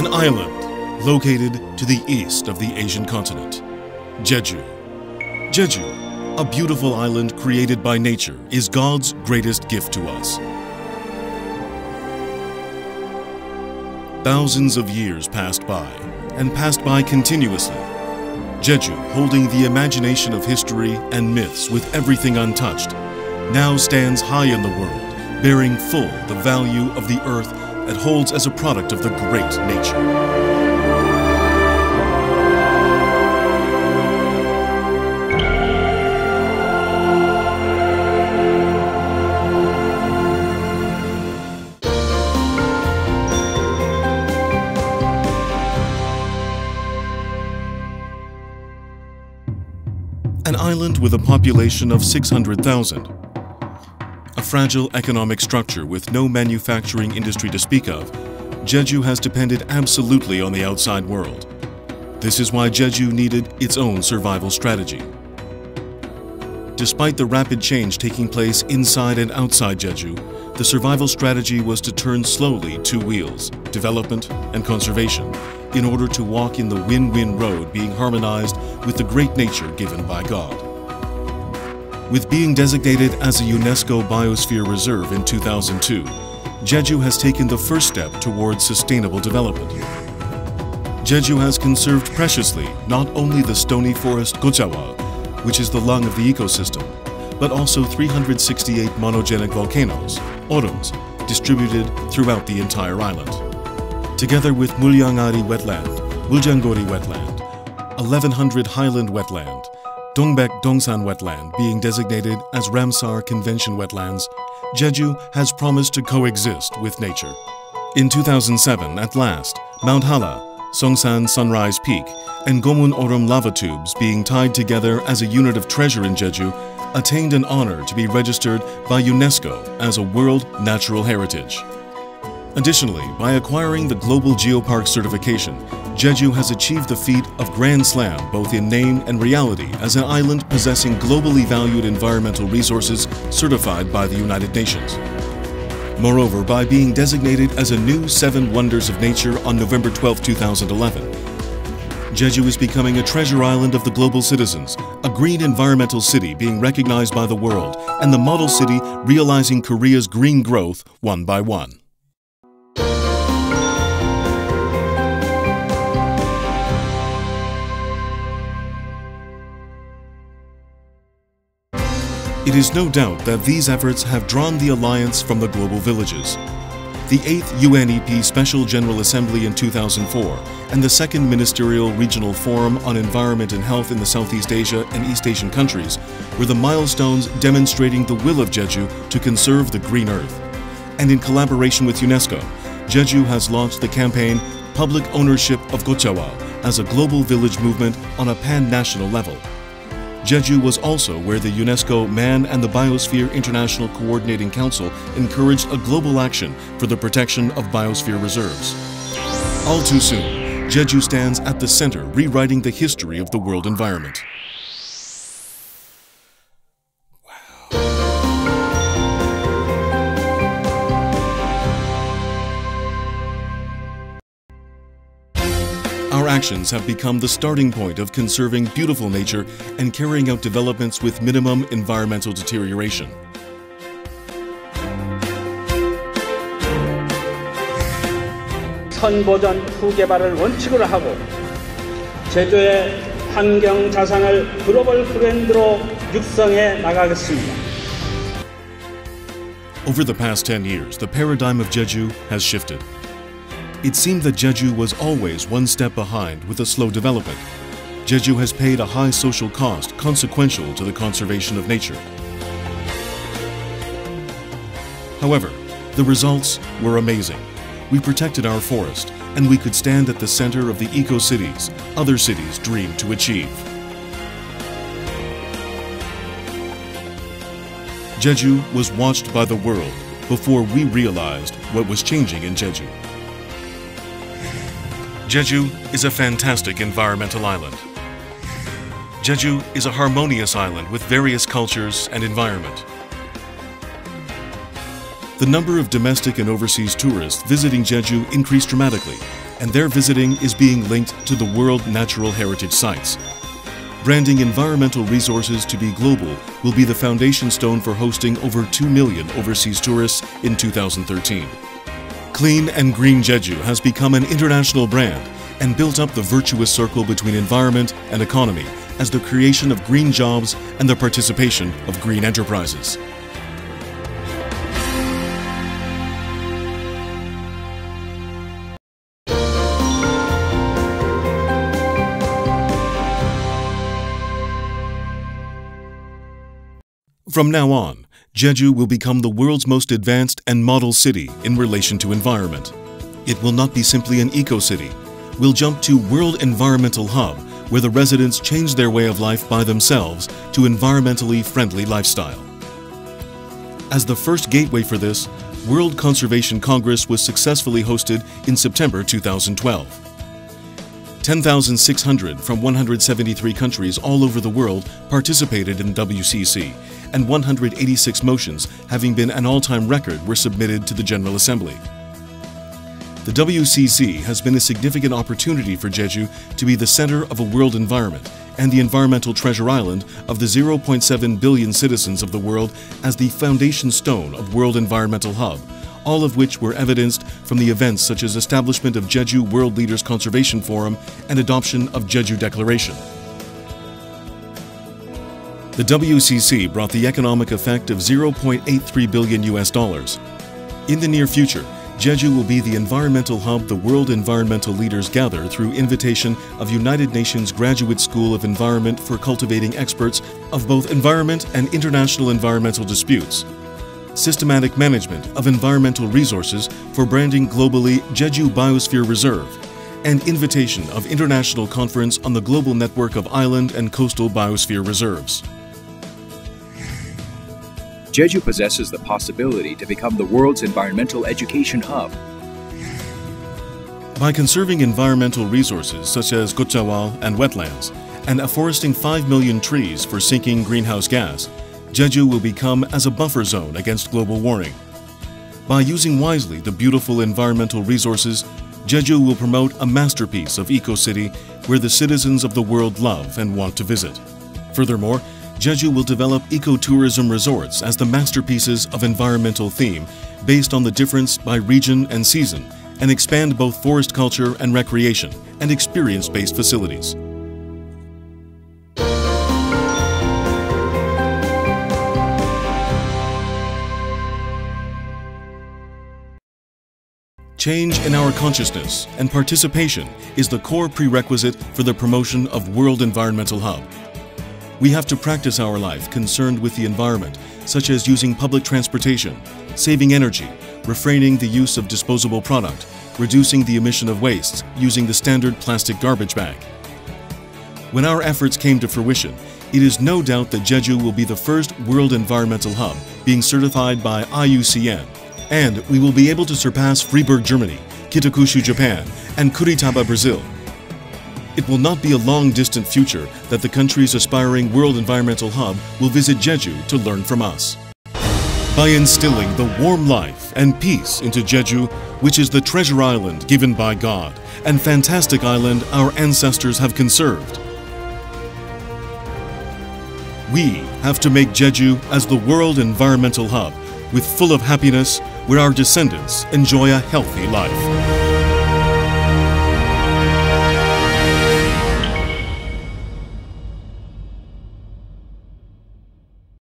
An island located to the east of the Asian continent, Jeju. Jeju, a beautiful island created by nature, is God's greatest gift to us. Thousands of years passed by, and passed by continuously. Jeju, holding the imagination of history and myths with everything untouched, now stands high in the world, bearing full the value of the earth that holds as a product of the great nature. An island with a population of 600,000. A fragile economic structure with no manufacturing industry to speak of, Jeju has depended absolutely on the outside world. This is why Jeju needed its own survival strategy. Despite the rapid change taking place inside and outside Jeju, the survival strategy was to turn slowly two wheels, development and conservation, in order to walk in the win-win road being harmonized with the great nature given by God. With being designated as a UNESCO Biosphere Reserve in 2002, Jeju has taken the first step towards sustainable development. Jeju has conserved preciously not only the stony forest Gojawa, which is the lung of the ecosystem, but also 368 monogenic volcanoes, orums, distributed throughout the entire island. Together with Mulyangari wetland, Muljangori wetland, 1100 highland wetland, Dongbek Dongsan wetland being designated as Ramsar Convention wetlands, Jeju has promised to coexist with nature. In 2007, at last, Mount Hala, Songsan Sunrise Peak, and Gomun Orum lava tubes being tied together as a unit of treasure in Jeju attained an honor to be registered by UNESCO as a World Natural Heritage. Additionally, by acquiring the Global Geopark certification, Jeju has achieved the feat of Grand Slam both in name and reality as an island possessing globally valued environmental resources certified by the United Nations. Moreover, by being designated as a new 7 Wonders of Nature on November 12, 2011, Jeju is becoming a treasure island of the global citizens, a green environmental city being recognized by the world, and the model city realizing Korea's green growth one by one. It is no doubt that these efforts have drawn the alliance from the global villages. The 8th UNEP Special General Assembly in 2004 and the 2nd Ministerial Regional Forum on Environment and Health in the Southeast Asia and East Asian countries were the milestones demonstrating the will of Jeju to conserve the green earth. And in collaboration with UNESCO, Jeju has launched the campaign Public Ownership of Gojawa as a global village movement on a pan-national level. Jeju was also where the UNESCO Man and the Biosphere International Coordinating Council encouraged a global action for the protection of biosphere reserves. All too soon, Jeju stands at the center, rewriting the history of the world environment. Our actions have become the starting point of conserving beautiful nature and carrying out developments with minimum environmental deterioration. 선보전 후개발을 원칙으로 하고 제주의 환경 자산을 글로벌 브랜드로 육성해 나가겠습니다. Over the past 10 years, the paradigm of Jeju has shifted. It seemed that Jeju was always one step behind with a slow development. Jeju has paid a high social cost consequential to the conservation of nature. However, the results were amazing. We protected our forest, and we could stand at the center of the eco-cities other cities dreamed to achieve. Jeju was watched by the world before we realized what was changing in Jeju. Jeju is a fantastic environmental island. Jeju is a harmonious island with various cultures and environment. The number of domestic and overseas tourists visiting Jeju increased dramatically, and their visiting is being linked to the World Natural Heritage Sites. Branding environmental resources to be global will be the foundation stone for hosting over 2 million overseas tourists in 2013. Clean and Green Jeju has become an international brand and built up the virtuous circle between environment and economy as the creation of green jobs and the participation of green enterprises. From now on, Jeju will become the world's most advanced and model city in relation to environment. It will not be simply an eco-city. We'll jump to World Environmental Hub, where the residents change their way of life by themselves to environmentally friendly lifestyle. As the first gateway for this, World Conservation Congress was successfully hosted in September 2012. 10,600 from 173 countries all over the world participated in WCC, and 186 motions, having been an all-time record, were submitted to the General Assembly. The WCC has been a significant opportunity for Jeju to be the center of a world environment and the environmental treasure island of the 0.7 billion citizens of the world as the foundation stone of World Environmental Hub, all of which were evidenced from the events such as establishment of Jeju World Leaders Conservation Forum and adoption of Jeju Declaration. The WCC brought the economic effect of $0.83 billion. In the near future, Jeju will be the environmental hub the world environmental leaders gather through invitation of United Nations Graduate School of Environment for cultivating experts of both environment and international environmental disputes. Systematic management of environmental resources for branding globally Jeju Biosphere Reserve, and invitation of international conference on the global network of island and coastal biosphere reserves. Jeju possesses the possibility to become the world's environmental education hub. By conserving environmental resources such as gotjawal and wetlands, and afforesting 5 million trees for sinking greenhouse gas, Jeju will become as a buffer zone against global warming. By using wisely the beautiful environmental resources, Jeju will promote a masterpiece of eco-city where the citizens of the world love and want to visit. Furthermore, Jeju will develop ecotourism resorts as the masterpieces of environmental theme based on the difference by region and season, and expand both forest culture and recreation and experience-based facilities. Change in our consciousness and participation is the core prerequisite for the promotion of World Environmental Hub. We have to practice our life concerned with the environment, such as using public transportation, saving energy, refraining the use of disposable product, reducing the emission of wastes using the standard plastic garbage bag. When our efforts came to fruition, it is no doubt that Jeju will be the first World Environmental Hub being certified by IUCN, and we will be able to surpass Freiburg, Germany, Kitakyushu, Japan, and Curitiba, Brazil. It will not be a long-distant future that the country's aspiring World Environmental Hub will visit Jeju to learn from us. By instilling the warm life and peace into Jeju, which is the treasure island given by God and fantastic island our ancestors have conserved, we have to make Jeju as the World Environmental Hub with full of happiness where our descendants enjoy a healthy life.